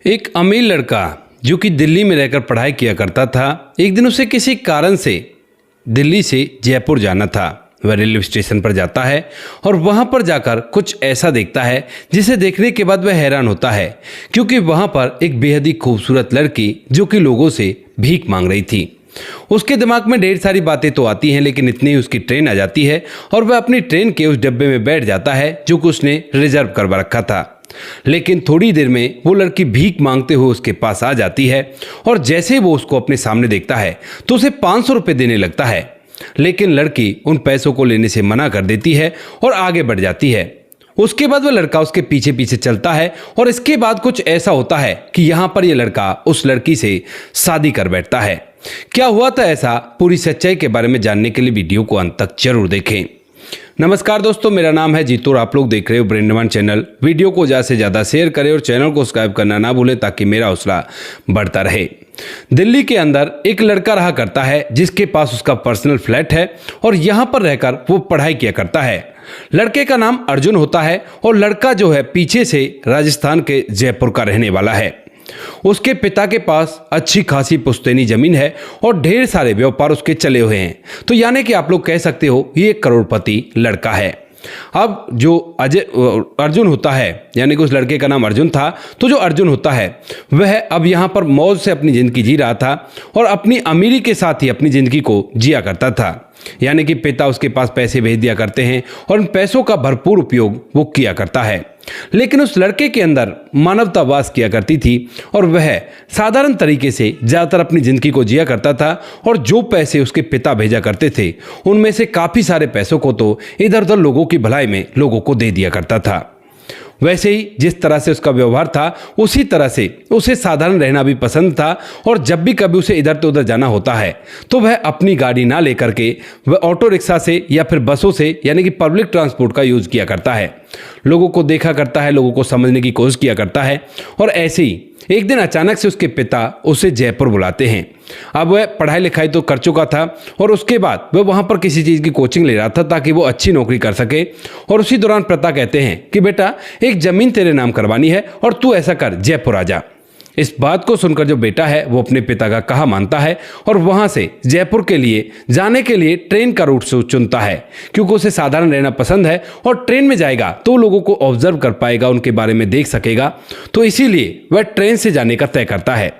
एक अमीर लड़का जो कि दिल्ली में रहकर पढ़ाई किया करता था, एक दिन उसे किसी कारण से दिल्ली से जयपुर जाना था। वह रेलवे स्टेशन पर जाता है और वहां पर जाकर कुछ ऐसा देखता है जिसे देखने के बाद वह हैरान होता है, क्योंकि वहां पर एक बेहद ही खूबसूरत लड़की जो कि लोगों से भीख मांग रही थी। उसके दिमाग में ढेर सारी बातें तो आती हैं, लेकिन इतनी ही उसकी ट्रेन आ जाती है और वह अपनी ट्रेन के उस डब्बे में बैठ जाता है जो कि उसने रिजर्व करवा रखा था। लेकिन थोड़ी देर में वो लड़की भीख मांगते हुए उसके पास आ जाती है और जैसे ही वो उसको अपने सामने देखता है तो उसे 500 रुपये देने लगता है। लेकिन लड़की उन पैसों को लेने से मना कर देती है और आगे बढ़ जाती है। उसके बाद वह लड़का उसके पीछे पीछे चलता है और इसके बाद कुछ ऐसा होता है कि यहाँ पर यह लड़का उस लड़की से शादी कर बैठता है। क्या हुआ था ऐसा, पूरी सच्चाई के बारे में जानने के लिए वीडियो को अंत तक जरूर देखें। नमस्कार दोस्तों, मेरा नाम है जीतू और आप लोग देख रहे हो ब्रेन निर्माण चैनल। वीडियो को ज़्यादा से ज़्यादा शेयर करें और चैनल को सब्सक्राइब करना ना भूलें ताकि मेरा हौसला बढ़ता रहे। दिल्ली के अंदर एक लड़का रहा करता है जिसके पास उसका पर्सनल फ्लैट है और यहाँ पर रहकर वो पढ़ाई किया करता है। लड़के का नाम अर्जुन होता है और लड़का जो है पीछे से राजस्थान के जयपुर का रहने वाला है। उसके पिता के पास अच्छी खासी पुश्तैनी जमीन है और ढेर सारे व्यापार उसके चले हुए हैं, तो यानी कि आप लोग कह सकते हो ये एक करोड़पति लड़का है। अब जो अर्जुन होता है, यानी कि उस लड़के का नाम अर्जुन था, तो जो अर्जुन होता है वह अब यहाँ पर मौज से अपनी ज़िंदगी जी रहा था और अपनी अमीरी के साथ ही अपनी ज़िंदगी को जिया करता था। यानी कि पिता उसके पास पैसे भेज दिया करते हैं और उन पैसों का भरपूर उपयोग वो किया करता है। लेकिन उस लड़के के अंदर मानवता वास किया करती थी और वह साधारण तरीके से ज़्यादातर अपनी ज़िंदगी को जिया करता था और जो पैसे उसके पिता भेजा करते थे उनमें से काफ़ी सारे पैसों को तो इधर उधर लोगों की भलाई में लोगों को दे दिया करता था। वैसे ही जिस तरह से उसका व्यवहार था उसी तरह से उसे साधारण रहना भी पसंद था और जब भी कभी उसे इधर से उधर जाना होता है तो वह अपनी गाड़ी ना लेकर के वह ऑटो रिक्शा से या फिर बसों से, यानी कि पब्लिक ट्रांसपोर्ट का यूज़ किया करता है। लोगों को देखा करता है, लोगों को समझने की कोशिश किया करता है और ऐसे ही एक दिन अचानक से उसके पिता उसे जयपुर बुलाते हैं। अब वह पढ़ाई लिखाई तो कर चुका था और उसके बाद वह वहाँ पर किसी चीज़ की कोचिंग ले रहा था ताकि वो अच्छी नौकरी कर सके। और उसी दौरान पिता कहते हैं कि बेटा एक ज़मीन तेरे नाम करवानी है और तू ऐसा कर, जयपुर आ जा। इस बात को सुनकर जो बेटा है वो अपने पिता का कहा मानता है और वहाँ से जयपुर के लिए जाने के लिए ट्रेन का रूट चुनता है, क्योंकि उसे साधारण रहना पसंद है और ट्रेन में जाएगा तो लोगों को ऑब्जर्व कर पाएगा, उनके बारे में देख सकेगा, तो इसीलिए वह ट्रेन से जाने का तय करता है।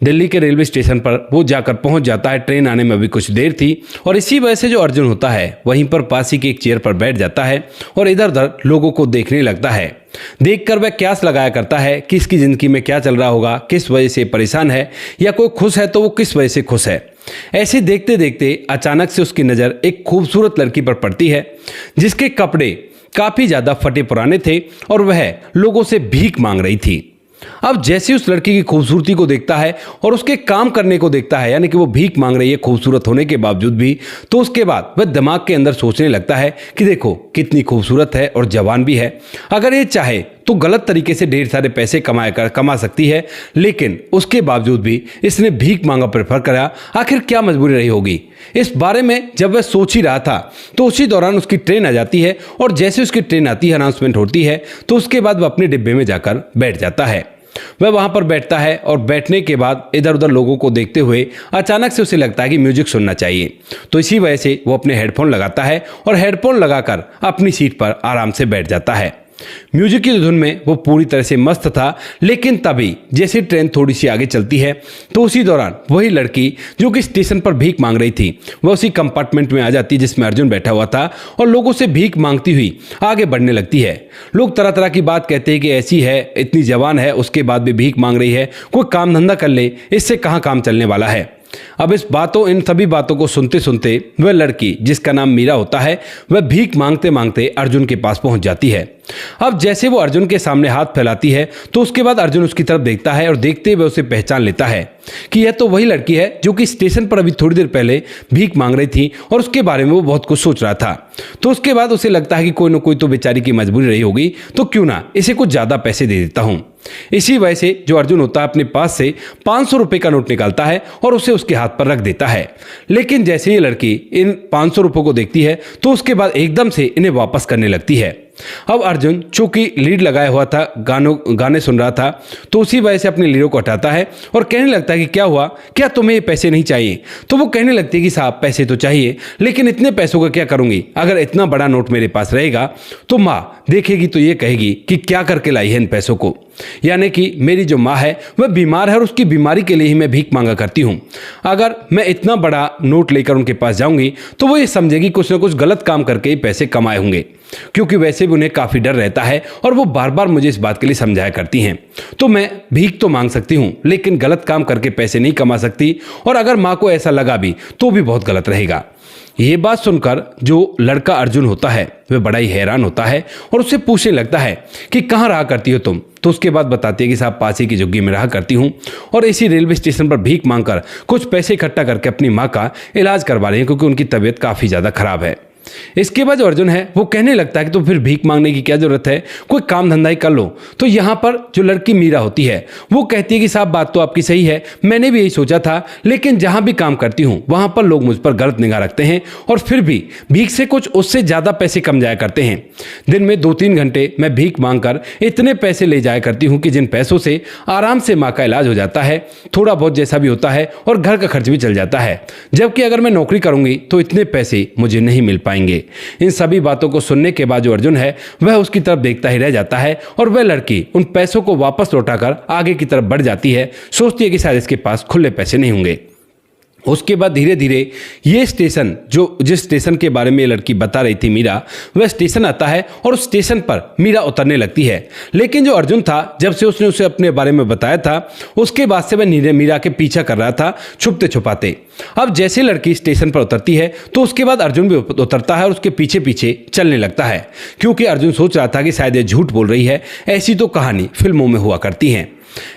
दिल्ली के रेलवे स्टेशन पर वो जाकर पहुंच जाता है। ट्रेन आने में अभी कुछ देर थी और इसी वजह से जो अर्जुन होता है वहीं पर पास ही की एक चेयर पर बैठ जाता है और इधर उधर लोगों को देखने लगता है। देखकर वह क्यास लगाया करता है कि इसकी ज़िंदगी में क्या चल रहा होगा, किस वजह से परेशान है, या कोई खुश है तो वो किस वजह से खुश है। ऐसे देखते देखते अचानक से उसकी नज़र एक खूबसूरत लड़की पर पड़ती है जिसके कपड़े काफ़ी ज़्यादा फटे पुराने थे और वह लोगों से भीख मांग रही थी। अब जैसे उस लड़की की खूबसूरती को देखता है और उसके काम करने को देखता है, यानी कि वो भीख मांग रही है खूबसूरत होने के बावजूद भी, तो उसके बाद वह दिमाग के अंदर सोचने लगता है कि देखो कितनी खूबसूरत है और जवान भी है, अगर ये चाहे तो गलत तरीके से ढेर सारे पैसे कमा सकती है, लेकिन उसके बावजूद भी इसने भीख मांगा प्रेफर करा। आखिर क्या मजबूरी रही होगी। इस बारे में जब वह सोच ही रहा था तो उसी दौरान उसकी ट्रेन आ जाती है और जैसे उसकी ट्रेन आती है, अनाउंसमेंट होती है, तो उसके बाद वह अपने डिब्बे में जाकर बैठ जाता है। वह वहां पर बैठता है और बैठने के बाद इधर उधर लोगों को देखते हुए अचानक से उसे लगता है कि म्यूजिक सुनना चाहिए, तो इसी वजह से वो अपने हेडफोन लगाता है और हेडफोन लगाकर अपनी सीट पर आराम से बैठ जाता है। म्यूजिक की धुन में वो पूरी तरह से मस्त था। लेकिन तभी जैसे ट्रेन थोड़ी सी आगे चलती है तो उसी दौरान वही लड़की जो कि स्टेशन पर भीख मांग रही थी वह उसी कंपार्टमेंट में आ जाती है जिसमें अर्जुन बैठा हुआ था और लोगों से भीख मांगती हुई आगे बढ़ने लगती है। लोग तरह तरह की बात कहते हैं कि ऐसी है, इतनी जवान है, उसके बाद भी भीख मांग रही है, कोई काम धंधा कर ले, इससे कहाँ काम चलने वाला है। अब इन सभी बातों को सुनते सुनते वह लड़की जिसका नाम मीरा होता है वह भीख मांगते मांगते अर्जुन के पास पहुंच जाती है। अब जैसे वो अर्जुन के सामने हाथ फैलाती है तो उसके बाद अर्जुन उसकी तरफ देखता है और देखते हुए उसे पहचान लेता है कि यह तो वही लड़की है जो कि स्टेशन पर अभी थोड़ी देर पहले भीख मांग रही थी और उसके बारे में वो बहुत कुछ सोच रहा था। तो उसके बाद उसे लगता है कि कोई ना कोई तो बेचारी की मजबूरी रही होगी, तो क्यों ना इसे कुछ ज़्यादा पैसे दे देता हूँ। इसी वजह से जो अर्जुन होता है अपने पास से 500 रुपये का नोट निकालता है और उसे उसके हाथ पर रख देता है। लेकिन जैसे ही लड़की इन 500 रुपयों को देखती है तो उसके बाद एकदम से इन्हें वापस करने लगती है। अब अर्जुन चूंकि लीड लगाया हुआ था, गाने सुन रहा था, तो उसी वजह से अपनी लीडों को हटाता है और कहने लगता है कि क्या हुआ, क्या तुम्हें ये पैसे नहीं चाहिए? तो वो कहने लगती है कि साहब पैसे तो चाहिए, लेकिन इतने पैसों का क्या करूंगी? अगर इतना बड़ा नोट मेरे पास रहेगा तो माँ देखेगी तो ये कहेगी कि क्या करके लाई है इन पैसों को। यानी कि मेरी जो माँ है वह बीमार है और उसकी बीमारी के लिए ही मैं भीख मांगा करती हूँ। अगर मैं इतना बड़ा नोट लेकर उनके पास जाऊंगी तो वो ये समझेगी कुछ ना कुछ गलत काम करके ही पैसे कमाए होंगे, क्योंकि वैसे भी उन्हें काफ़ी डर रहता है और वो बार बार मुझे इस बात के लिए समझाया करती हैं। तो मैं भीख तो मांग सकती हूँ लेकिन गलत काम करके पैसे नहीं कमा सकती, और अगर माँ को ऐसा लगा भी तो भी बहुत गलत रहेगा। ये बात सुनकर जो लड़का अर्जुन होता है वह बड़ा ही हैरान होता है और उससे पूछने लगता है कि कहाँ रहा करती हो तुम? तो उसके बाद बताती है कि साहब पास ही की झुग्गी में रहा करती हूँ और इसी रेलवे स्टेशन पर भीख मांगकर कुछ पैसे इकट्ठा करके अपनी माँ का इलाज करवा रही है, क्योंकि उनकी तबीयत काफ़ी ज़्यादा खराब है। इसके बाद जो अर्जुन है वो कहने लगता है कि तो फिर भीख मांगने की क्या जरूरत है, कोई काम धंधा ही कर लो। तो यहाँ पर जो लड़की मीरा होती है वो कहती है कि साहब बात तो आपकी सही है, मैंने भी यही सोचा था, लेकिन जहाँ भी काम करती हूँ वहाँ पर लोग मुझ पर गलत निगाह रखते हैं और फिर भी भीख से कुछ उससे ज़्यादा पैसे कम जाया करते हैं। दिन में 2-3 घंटे मैं भीख मांग कर इतने पैसे ले जाया करती हूँ कि जिन पैसों से आराम से माँ का इलाज हो जाता है, थोड़ा बहुत जैसा भी होता है, और घर का खर्च भी चल जाता है। जबकि अगर मैं नौकरी करूँगी तो इतने पैसे मुझे नहीं मिल पाएंगे। इन सभी बातों को सुनने के बाद जो अर्जुन है वह उसकी तरफ देखता ही रह जाता है और वह लड़की उन पैसों को वापस लौटाकर आगे की तरफ बढ़ जाती है। सोचती है कि शायद इसके पास खुले पैसे नहीं होंगे। उसके बाद धीरे धीरे ये स्टेशन, जो जिस स्टेशन के बारे में ये लड़की बता रही थी मीरा, वह स्टेशन आता है और उस स्टेशन पर मीरा उतरने लगती है। लेकिन जो अर्जुन था, जब से उसने उसे अपने बारे में बताया था उसके बाद से वह मीरा के पीछा कर रहा था छुपते छुपाते। अब जैसे लड़की स्टेशन पर उतरती है तो उसके बाद अर्जुन भी उतरता है और उसके पीछे पीछे चलने लगता है, क्योंकि अर्जुन सोच रहा था कि शायद ये झूठ बोल रही है, ऐसी तो कहानी फिल्मों में हुआ करती हैं।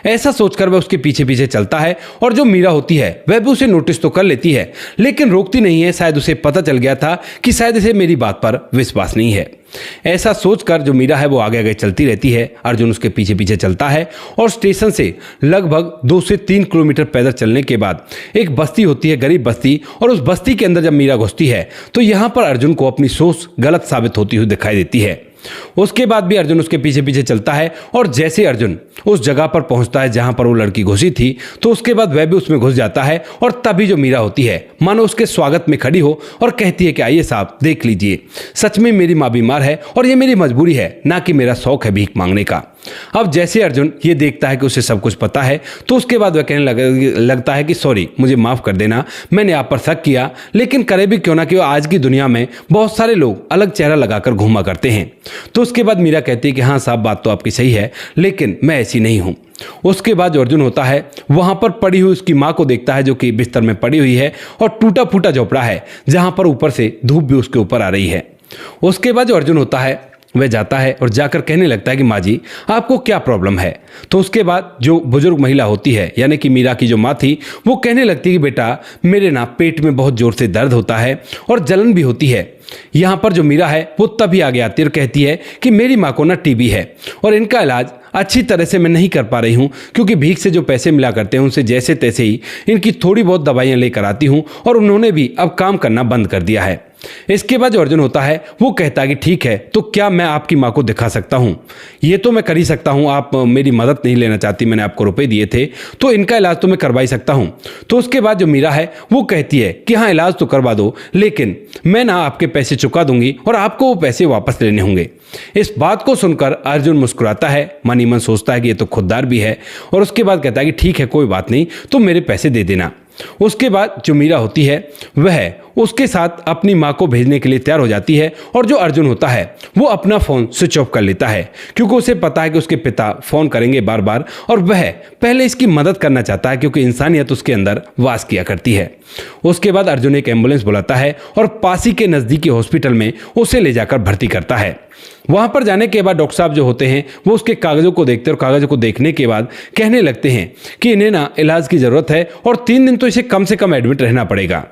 ऐसा सोचकर वह उसके पीछे पीछे चलता है और जो मीरा होती है वह भी उसे नोटिस तो कर लेती है लेकिन रोकती नहीं है। शायद उसे पता चल गया था कि शायद इसे मेरी बात पर विश्वास नहीं है। ऐसा सोचकर जो मीरा है वो आगे आगे चलती रहती है। अर्जुन उसके पीछे पीछे चलता है और स्टेशन से लगभग 2 से 3 किलोमीटर पैदल चलने के बाद एक बस्ती होती है, गरीब बस्ती, और उस बस्ती के अंदर जब मीरा घुसती है तो यहाँ पर अर्जुन को अपनी सोच गलत साबित होती हुई दिखाई देती है। उसके बाद भी अर्जुन उसके पीछे पीछे चलता है और जैसे अर्जुन उस जगह पर पहुंचता है जहां पर वो लड़की घुसी थी तो उसके बाद वह भी उसमें घुस जाता है और तभी जो मीरा होती है मानो उसके स्वागत में खड़ी हो और कहती है कि आइए साहब देख लीजिए, सच में मेरी माँ बीमार है और ये मेरी मजबूरी है, ना कि मेरा शौक है भीख मांगने का। अब जैसे अर्जुन ये देखता है कि उसे सब कुछ पता है तो उसके बाद वह कहने लगता है कि सॉरी, मुझे माफ़ कर देना, मैंने आप पर शक किया, लेकिन करे भी क्यों ना कि आज की दुनिया में बहुत सारे लोग अलग चेहरा लगाकर घूमा करते हैं। तो उसके बाद मीरा कहती है कि हाँ साहब बात तो आपकी सही है, लेकिन मैं ऐसी नहीं हूँ। उसके बाद जो अर्जुन होता है वहाँ पर पड़ी हुई उसकी माँ को देखता है जो कि बिस्तर में पड़ी हुई है और टूटा फूटा झोपड़ा है जहाँ पर ऊपर से धूप भी उसके ऊपर आ रही है। उसके बाद जो अर्जुन होता है वह जाता है और जाकर कहने लगता है कि माँ जी आपको क्या प्रॉब्लम है। तो उसके बाद जो बुजुर्ग महिला होती है यानी कि मीरा की जो माँ थी वो कहने लगती है कि बेटा मेरे ना पेट में बहुत जोर से दर्द होता है और जलन भी होती है। यहाँ पर जो मीरा है वो तभी आगे आती है और कहती है कि मेरी माँ को ना टीबी है और इनका इलाज अच्छी तरह से मैं नहीं कर पा रही हूँ, क्योंकि भीख से जो पैसे मिला करते हैं उनसे जैसे तैसे ही इनकी थोड़ी बहुत दवाइयाँ लेकर आती हूँ और उन्होंने भी अब काम करना बंद कर दिया है। इसके बाद जो अर्जुन होता है वो कहता है कि ठीक है, तो क्या मैं आपकी माँ को दिखा सकता हूँ? ये तो मैं कर ही सकता हूँ, आप मेरी मदद नहीं लेना चाहती, मैंने आपको रुपए दिए थे तो इनका इलाज तो मैं करवा ही सकता हूँ। तो उसके बाद जो मीरा है वो कहती है कि हाँ इलाज तो करवा दो, लेकिन मैं ना आपके पैसे चुका दूंगी और आपको वो पैसे वापस लेने होंगे। इस बात को सुनकर अर्जुन मुस्कुराता है, मन ही मन सोचता है कि ये तो खुददार भी है, और उसके बाद कहता है कि ठीक है कोई बात नहीं, तुम मेरे पैसे दे देना। उसके बाद जो मीरा होती है वह उसके साथ अपनी माँ को भेजने के लिए तैयार हो जाती है और जो अर्जुन होता है वो अपना फ़ोन स्विच ऑफ कर लेता है, क्योंकि उसे पता है कि उसके पिता फ़ोन करेंगे बार बार और वह पहले इसकी मदद करना चाहता है, क्योंकि इंसानियत उसके अंदर वास किया करती है। उसके बाद अर्जुन एक एम्बुलेंस बुलाता है और पास ही के नज़दीकी हॉस्पिटल में उसे ले जाकर भर्ती करता है। वहाँ पर जाने के बाद डॉक्टर साहब जो होते हैं वो उसके कागज़ों को देखते हैं और कागज़ों को देखने के बाद कहने लगते हैं कि इन्हें ना इलाज की ज़रूरत है और 3 दिन तो इसे कम से कम एडमिट रहना पड़ेगा।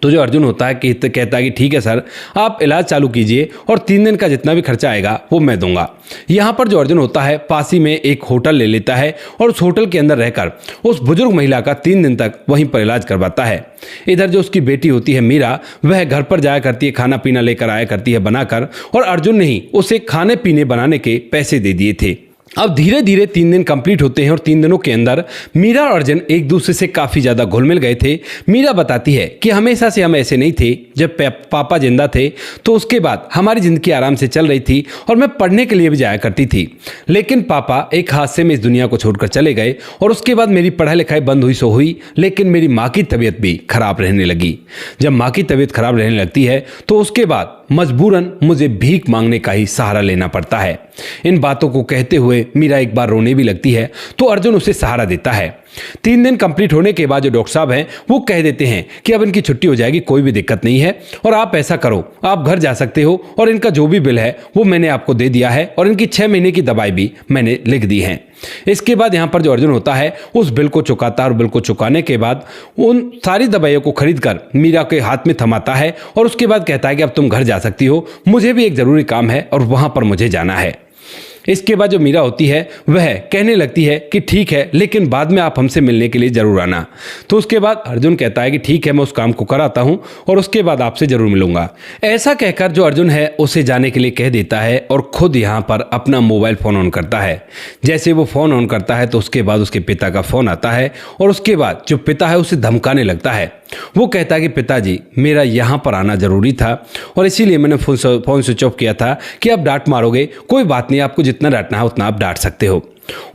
तो जो अर्जुन होता है कि कहता है कि ठीक है सर, आप इलाज चालू कीजिए और 3 दिन का जितना भी खर्चा आएगा वो मैं दूंगा। यहाँ पर जो अर्जुन होता है पास ही में एक होटल ले लेता है और उस होटल के अंदर रहकर उस बुजुर्ग महिला का 3 दिन तक वहीं पर इलाज करवाता है। इधर जो उसकी बेटी होती है मीरा, वह घर पर जाया करती है, खाना पीना लेकर आया करती है बनाकर, और अर्जुन ने ही उसे खाने पीने बनाने के पैसे दे दिए थे। अब धीरे धीरे 3 दिन कंप्लीट होते हैं और 3 दिनों के अंदर मीरा और अर्जुन एक दूसरे से काफ़ी ज़्यादा घुल मिल गए थे। मीरा बताती है कि हमेशा से हम ऐसे नहीं थे, जब पापा जिंदा थे तो उसके बाद हमारी ज़िंदगी आराम से चल रही थी और मैं पढ़ने के लिए भी जाया करती थी, लेकिन पापा एक हादसे में इस दुनिया को छोड़कर चले गए और उसके बाद मेरी पढ़ाई लिखाई बंद हुई सो हुई, लेकिन मेरी माँ की तबीयत भी खराब रहने लगी। जब माँ की तबीयत खराब रहने लगती है तो उसके बाद मजबूरन मुझे भीख मांगने का ही सहारा लेना पड़ता है। इन बातों को कहते हुए मीरा एक बार रोने भी लगती है तो अर्जुन उसे सहारा देता है। 3 दिन कंप्लीट होने के बाद जो डॉक्टर साहब हैं वो कह देते हैं कि अब इनकी छुट्टी हो जाएगी, कोई भी दिक्कत नहीं है, और आप ऐसा करो, आप घर जा सकते हो और इनका जो भी बिल है वो मैंने आपको दे दिया है और इनकी 6 महीने की दवाई भी मैंने लिख दी है। इसके बाद यहाँ पर जो अर्जुन होता है उस बिल को चुकाता है और बिल को चुकाने के बाद उन सारी दवाइयों को खरीद कर मीरा के हाथ में थमाता है और उसके बाद कहता है कि अब तुम घर जा सकती हो, मुझे भी एक ज़रूरी काम है और वहाँ पर मुझे जाना है। इसके बाद जो मीरा होती है वह कहने लगती है कि ठीक है, लेकिन बाद में आप हमसे मिलने के लिए ज़रूर आना। तो उसके बाद अर्जुन कहता है कि ठीक है, मैं उस काम को कराता हूँ और उसके बाद आपसे ज़रूर मिलूंगा। ऐसा कहकर जो अर्जुन है उसे जाने के लिए कह देता है और खुद यहाँ पर अपना मोबाइल फ़ोन ऑन करता है। जैसे वो फ़ोन ऑन करता है तो उसके बाद उसके पिता का फ़ोन आता है और उसके बाद जो पिता है उसे धमकाने लगता है। वो कहता है कि पिताजी, मेरा यहाँ पर आना ज़रूरी था और इसीलिए मैंने फ़ोन स्विच ऑफ किया था कि आप डांट मारोगे, कोई बात नहीं, आपको जितना डांटना है उतना आप डांट सकते हो।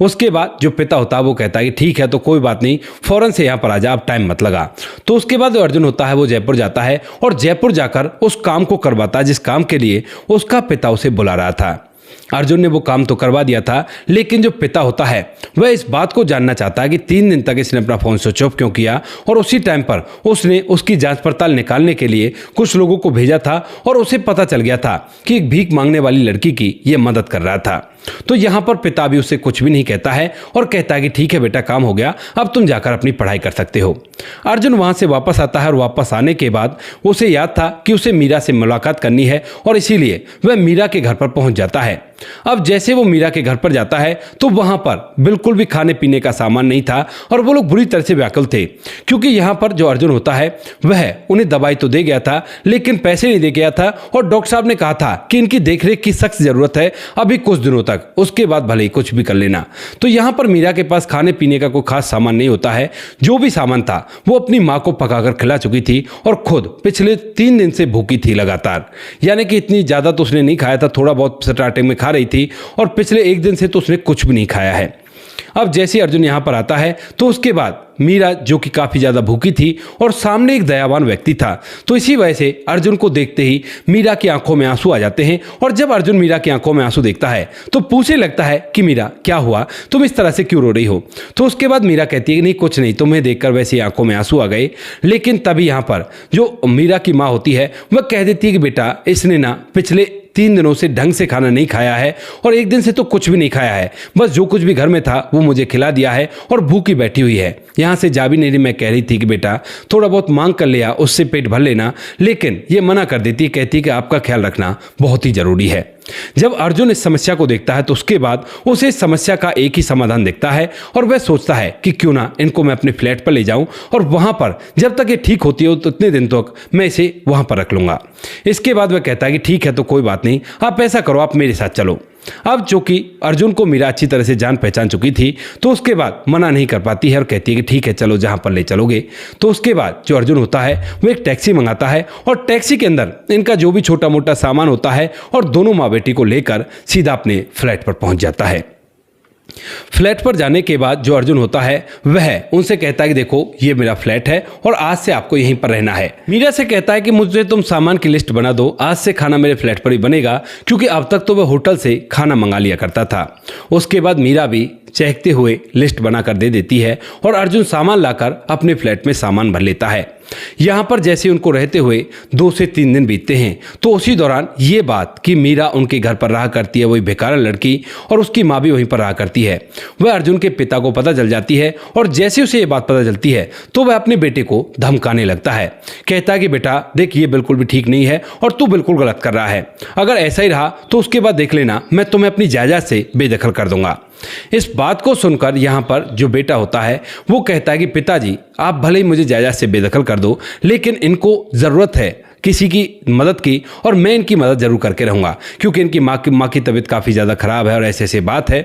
उसके बाद जो पिता होता है वो कहता है कि ठीक है, तो कोई बात नहीं, फ़ौरन से यहाँ पर आ जा, आप टाइम मत लगा। तो उसके बाद जो अर्जुन होता है वो जयपुर जाता है और जयपुर जाकर उस काम को करवाता है जिस काम के लिए उसका पिता उसे बुला रहा था। अर्जुन ने वो काम तो करवा दिया था, लेकिन जो पिता होता है वह इस बात को जानना चाहता है कि 3 दिन तक इसने अपना फ़ोन स्विच ऑफ क्यों किया और उसी टाइम पर उसने उसकी जांच पड़ताल निकालने के लिए कुछ लोगों को भेजा था और उसे पता चल गया था कि एक भीख मांगने वाली लड़की की ये मदद कर रहा था। तो यहाँ पर पिता भी उससे कुछ भी नहीं कहता है और कहता है कि ठीक है बेटा, काम हो गया, अब तुम जाकर अपनी पढ़ाई कर सकते हो। अर्जुन वहाँ से वापस आता है और वापस आने के बाद उसे याद था कि उसे मीरा से मुलाकात करनी है और इसीलिए वह मीरा के घर पर पहुँच जाता है। अब जैसे वो मीरा के घर पर जाता है तो वहाँ पर बिल्कुल भी खाने पीने का सामान नहीं था और वो लोग बुरी तरह से व्याकुल थे, क्योंकि यहाँ पर जो अर्जुन होता है वह उन्हें दवाई तो दे गया था लेकिन पैसे नहीं दे गया था और डॉक्टर साहब ने कहा था कि इनकी देखरेख की सख्त ज़रूरत है अभी कुछ दिनों तक, उसके बाद भले ही कुछ भी कर लेना। तो यहाँ पर मीरा के पास खाने पीने का कोई खास सामान नहीं होता है। जो भी सामान था वो अपनी माँ को पकाकर खिला चुकी थी और खुद पिछले 3 दिन से भूखी थी लगातार, यानी कि इतनी ज़्यादा तो उसने नहीं खाया था, थोड़ा बहुत स्टार्टिंग में खा रही थी और पिछले 1 दिन से तो उसने कुछ भी नहीं खाया है। अब जैसे अर्जुन यहाँ पर आता है तो उसके बाद मीरा, जो कि काफ़ी ज़्यादा भूखी थी और सामने एक दयावान व्यक्ति था, तो इसी वजह से अर्जुन को देखते ही मीरा की आंखों में आंसू आ जाते हैं। और जब अर्जुन मीरा की आंखों में आंसू देखता है तो पूछने लगता है कि मीरा, क्या हुआ, तुम इस तरह से क्यों रो रही हो। तो उसके बाद मीरा कहती है कि नहीं कुछ नहीं, तुम्हें देखकर वैसे ही आंखों में आंसू आ गए। लेकिन तभी यहाँ पर जो मीरा की माँ होती है वह कह देती है कि बेटा, इसने ना पिछले 3 दिनों से ढंग से खाना नहीं खाया है और 1 दिन से तो कुछ भी नहीं खाया है, बस जो कुछ भी घर में था वो मुझे खिला दिया है और भूखी बैठी हुई है, यहाँ से जा भी नहीं रही। मैं कह रही थी कि बेटा थोड़ा बहुत मांग कर लिया, उससे पेट भर लेना, लेकिन ये मना कर देती, कहती कि आपका ख्याल रखना बहुत ही जरूरी है। जब अर्जुन इस समस्या को देखता है तो उसके बाद उसे इस समस्या का एक ही समाधान दिखता है और वह सोचता है कि क्यों ना इनको मैं अपने फ्लैट पर ले जाऊं और वहां पर जब तक ये ठीक होती हो तो उतने दिन तक मैं इसे वहां पर रख लूंगा। इसके बाद वह कहता है कि ठीक है, तो कोई बात नहीं, आप ऐसा करो, आप मेरे साथ चलो। अब चूंकि अर्जुन को मीरा अच्छी तरह से जान पहचान चुकी थी तो उसके बाद मना नहीं कर पाती है और कहती है कि ठीक है, चलो जहां पर ले चलोगे। तो उसके बाद जो अर्जुन होता है वो एक टैक्सी मंगाता है और टैक्सी के अंदर इनका जो भी छोटा मोटा सामान होता है और दोनों माँ बेटी को लेकर सीधा अपने फ्लैट पर पहुंच जाता है। फ्लैट पर जाने के बाद जो अर्जुन होता है वह उनसे कहता है कि देखो ये मेरा फ्लैट है और आज से आपको यहीं पर रहना है। मीरा से कहता है कि मुझे तुम सामान की लिस्ट बना दो, आज से खाना मेरे फ्लैट पर ही बनेगा, क्योंकि अब तक तो वह होटल से खाना मंगा लिया करता था। उसके बाद मीरा भी चहकते हुए लिस्ट बनाकर दे देती है और अर्जुन सामान लाकर अपने फ्लैट में सामान भर लेता है। यहाँ पर जैसे उनको रहते हुए 2 से 3 दिन बीतते हैं तो उसी दौरान ये बात कि मीरा उनके घर पर रहा करती है, वही बेकार लड़की, और उसकी माँ भी वहीं पर रहा करती है, वह अर्जुन के पिता को पता चल जाती है। और जैसे उसे ये बात पता चलती है तो वह अपने बेटे को धमकाने लगता है। कहता है कि बेटा देख, ये बिल्कुल भी ठीक नहीं है और तू बिल्कुल गलत कर रहा है। अगर ऐसा ही रहा तो उसके बाद देख लेना, मैं तुम्हें अपनी जायदाद से बेदखल कर दूंगा। इस बात को सुनकर यहाँ पर जो बेटा होता है वो कहता है कि पिताजी, आप भले ही मुझे जायदाद से बेदखल कर दो, लेकिन इनको ज़रूरत है किसी की मदद की और मैं इनकी मदद जरूर करके रहूँगा, क्योंकि इनकी माँ की तबीयत काफ़ी ज़्यादा ख़राब है और ऐसे ऐसे बात है।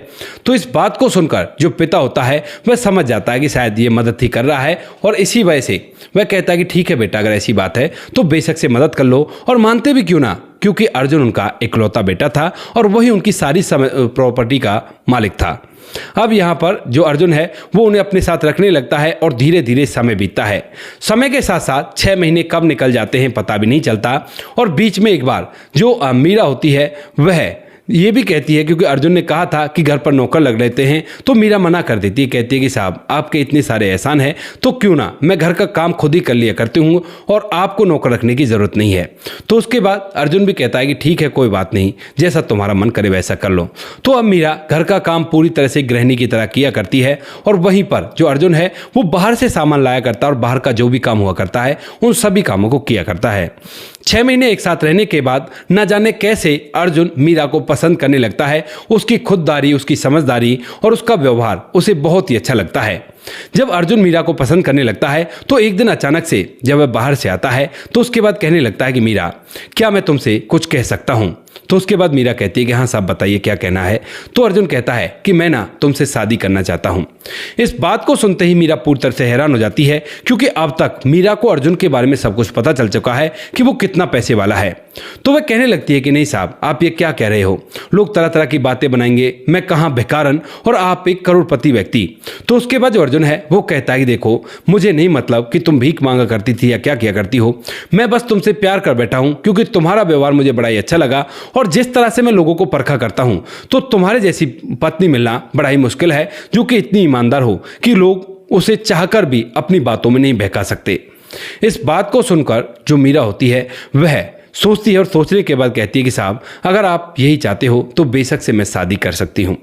तो इस बात को सुनकर जो पिता होता है वह समझ जाता है कि शायद ये मदद ही कर रहा है, और इसी वजह से वह कहता है कि ठीक है बेटा, अगर ऐसी बात है तो बेशक से मदद कर लो। और मानते भी क्यों ना, क्योंकि अर्जुन उनका इकलौता बेटा था और वही उनकी सारी प्रॉपर्टी का मालिक था। अब यहाँ पर जो अर्जुन है वो उन्हें अपने साथ रखने लगता है और धीरे धीरे समय बीतता है। समय के साथ साथ 6 महीने कब निकल जाते हैं पता भी नहीं चलता। और बीच में एक बार जो मीरा होती है वह ये भी कहती है, क्योंकि अर्जुन ने कहा था कि घर पर नौकर लग लेते हैं, तो मीरा मना कर देती है। कहती है कि साहब आपके इतने सारे एहसान हैं तो क्यों ना मैं घर का काम खुद ही कर लिया करती हूँ और आपको नौकर रखने की ज़रूरत नहीं है। तो उसके बाद अर्जुन भी कहता है कि ठीक है, कोई बात नहीं, जैसा तुम्हारा मन करे वैसा कर लो। तो अब मीरा घर का काम पूरी तरह से गृहिणी की तरह किया करती है और वहीं पर जो अर्जुन है वो बाहर से सामान लाया करता है और बाहर का जो भी काम हुआ करता है उन सभी कामों को किया करता है। 6 महीने एक साथ रहने के बाद न जाने कैसे अर्जुन मीरा को पसंद करने लगता है। उसकी खुददारी, उसकी समझदारी और उसका व्यवहार उसे बहुत ही अच्छा लगता है। जब अर्जुन मीरा को पसंद करने लगता है तो एक दिन अचानक से जब वह बाहर से आता है तो उसके बाद कहने लगता है कि मीरा, क्या मैं तुमसे कुछ कह सकता हूं? तो उसके बाद मीरा कहती है कि हाँ साहब बताइए क्या कहना है। तो अर्जुन कहता है कि मैं ना तुमसे शादी करना चाहता हूं। इस बात को सुनते ही मीरा पूरी तरह से हैरान हो जाती है, क्योंकि अब तक मीरा को अर्जुन के बारे में सब कुछ पता चल चुका है कि वो कितना पैसे वाला है। तो वह कहने लगती है कि नहीं साहब, आप ये क्या कह रहे हो, लोग तरह तरह की बातें बनाएंगे, मैं कहाँ भिखारन और आप एक करोड़पति व्यक्ति। तो उसके बाद जो अर्जुन है वो कहता है कि देखो, मुझे नहीं मतलब कि तुम भीख मांगा करती थी या क्या किया करती हो, मैं बस तुमसे प्यार कर बैठा हूं, क्योंकि तुम्हारा व्यवहार मुझे बड़ा ही अच्छा लगा और जिस तरह से मैं लोगों को परखा करता हूं तो तुम्हारे जैसी पत्नी मिलना बड़ा ही मुश्किल है, जो कि इतनी ईमानदार हो कि लोग उसे चाहकर भी अपनी बातों में नहीं बहका सकते। इस बात को सुनकर जो मीरा होती है वह सोचती है और सोचने के बाद कहती है कि साहब अगर आप यही चाहते हो तो बेशक से मैं शादी कर सकती हूँ।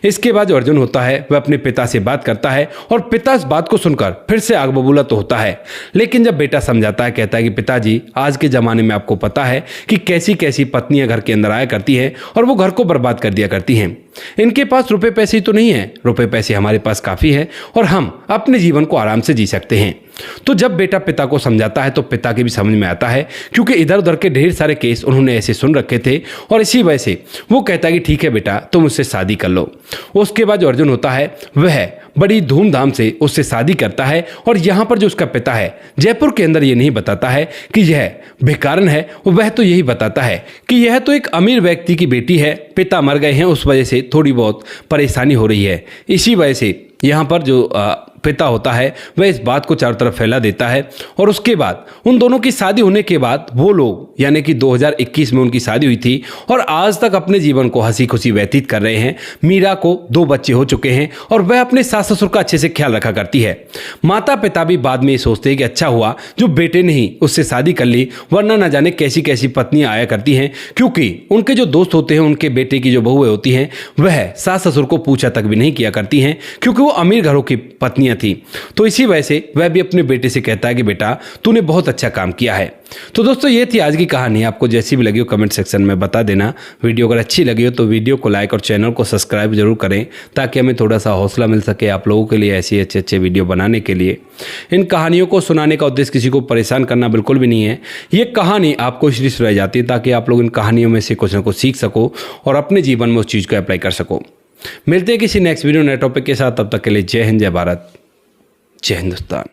इसके बाद जो अर्जुन होता है वह अपने पिता से बात करता है और पिता इस बात को सुनकर फिर से आग बबूला तो होता है, लेकिन जब बेटा समझाता है कहता है कि पिताजी, आज के ज़माने में आपको पता है कि कैसी कैसी पत्नियां घर के अंदर आया करती हैं और वो घर को बर्बाद कर दिया करती हैं। इनके पास रुपए पैसे तो नहीं है, रुपए पैसे हमारे पास काफ़ी है और हम अपने जीवन को आराम से जी सकते हैं। तो जब बेटा पिता को समझाता है तो पिता के भी समझ में आता है, क्योंकि इधर उधर के ढेर सारे केस उन्होंने ऐसे सुन रखे थे और इसी वजह से वो कहता है कि ठीक है बेटा, तुम उससे शादी कर लो। उसके बाद जो अर्जुन होता है वह बड़ी धूमधाम से उससे शादी करता है और यहाँ पर जो उसका पिता है जयपुर के अंदर ये नहीं बताता है कि यह भिखारन है, वह तो यही बताता है कि यह तो एक अमीर व्यक्ति की बेटी है, पिता मर गए हैं, उस वजह से थोड़ी बहुत परेशानी हो रही है। इसी वजह से यहाँ पर जो पिता होता है वह इस बात को चारों तरफ फैला देता है और उसके बाद उन दोनों की शादी होने के बाद वो लोग, यानी कि 2021 में उनकी शादी हुई थी और आज तक अपने जीवन को हंसी खुशी व्यतीत कर रहे हैं। मीरा को 2 बच्चे हो चुके हैं और वह अपने सास ससुर का अच्छे से ख्याल रखा करती है। माता पिता भी बाद में ये सोचते हैं कि अच्छा हुआ जो बेटे ने ही उससे शादी कर ली, वरना न जाने कैसी कैसी पत्नियां आया करती हैं, क्योंकि उनके जो दोस्त होते हैं, उनके बेटे की जो बहुएं होती हैं, वह सास ससुर को पूछा तक भी नहीं किया करती हैं, क्योंकि वो अमीर घरों की पत्नियां थी। तो इसी वजह से वह भी अपने बेटे से कहता है कि बेटा तूने बहुत अच्छा काम किया है। तो दोस्तों ये थी आज की कहानी। आपको जैसी भी लगी हो कमेंट सेक्शन में बता देना। वीडियो अगर अच्छी लगी हो तो वीडियो को लाइक और चैनल को सब्सक्राइब जरूर करें, ताकि हमें थोड़ा सा हौसला मिल सके आप लोगों के लिए ऐसी अच्छे वीडियो बनाने के लिए। इन कहानियों को सुनाने का उद्देश्य किसी को परेशान करना बिल्कुल भी नहीं है। ये कहानी आपको इसलिए सुनाई जाती है ताकि आप लोग इन कहानियों में से कुछ ना कुछ सीख सको और अपने जीवन में उस चीज़ को अप्लाई कर सको। मिलते हैं किसी नेक्स्ट वीडियो नए टॉपिक के साथ। तब तक के लिए जय हिंद, जय भारत, जय हिंदुस्तान।